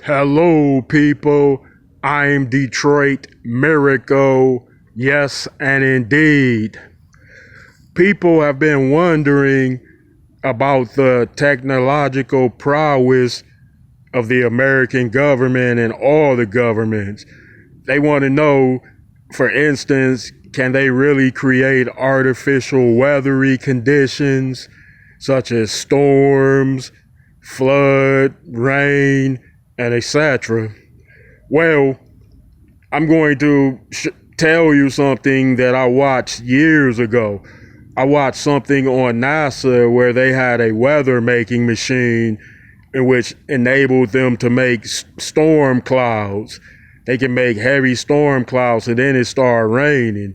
Hello, people. I'm Detroit Miracle. Yes, and indeed. People have been wondering about the technological prowess of the American government and all the governments. They want to know, for instance, can they really create artificial weathery conditions such as storms, flood, rain, and etc.? Well, I'm going to tell you something that I watched years ago. I watched something on NASA where they had a weather making machine in which enabled them to make storm clouds. They can make heavy storm clouds and then it started raining.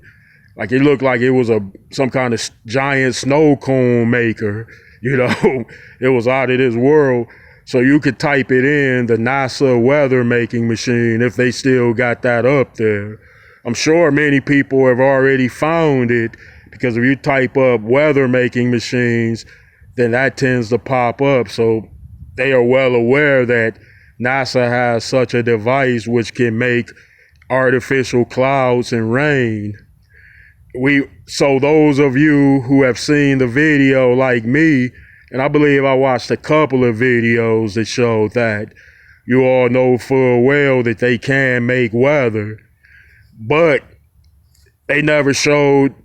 Like it looked like it was some kind of giant snow cone maker. You know, it was out of this world. So you could type it in, the NASA weather making machine, if they still got that up there. I'm sure many people have already found it because if you type up weather making machines, then that tends to pop up. So they are well aware that NASA has such a device which can make artificial clouds and rain. So those of you who have seen the video like me, and I believe I watched a couple of videos that showed that, you all know full well that they can make weather, but they never showed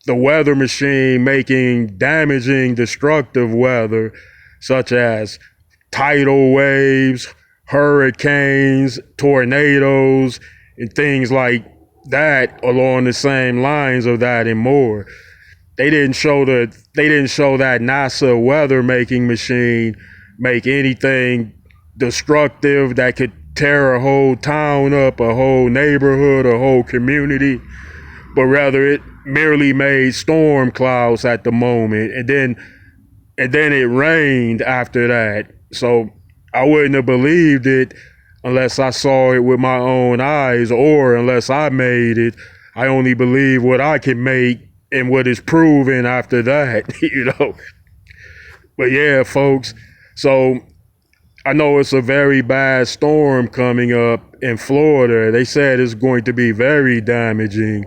the weather machine making damaging, destructive weather, such as tidal waves, hurricanes, tornadoes, and things like that along the same lines of that and more. They didn't show that NASA weather making machine make anything destructive that could tear a whole town up, a whole neighborhood, a whole community, but rather it merely made storm clouds at the moment, and then it rained after that. So I wouldn't have believed it unless I saw it with my own eyes, or unless I made it. I only believe what I can make and what is proven after that, you know. But yeah, folks, so I know it's a very bad storm coming up in Florida. They said it's going to be very damaging.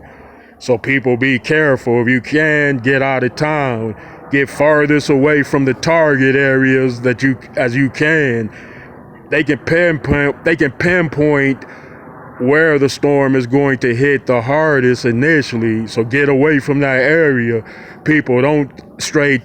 So people be careful. If you can, get out of town. Get farthest away from the target areas as you can. They can pinpoint where the storm is going to hit the hardest initially. So get away from that area. People don't stay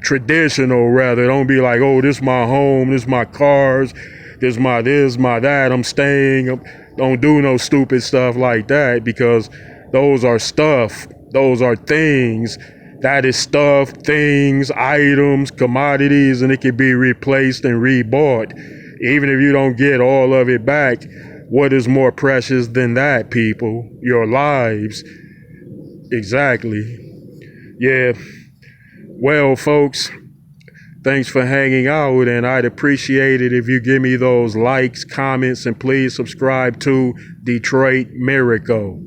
traditional, rather. Don't be like, oh, this is my home, this is my cars, this, my that, I'm staying. Don't do no stupid stuff like that, because those are stuff. Those are things. That is stuff, things, items, commodities, and it can be replaced and rebought. Even if you don't get all of it back, what is more precious than that, people? Your lives. Exactly. Yeah. Well, folks, thanks for hanging out, and I'd appreciate it if you give me those likes, comments, and please subscribe to Detroit Miracle.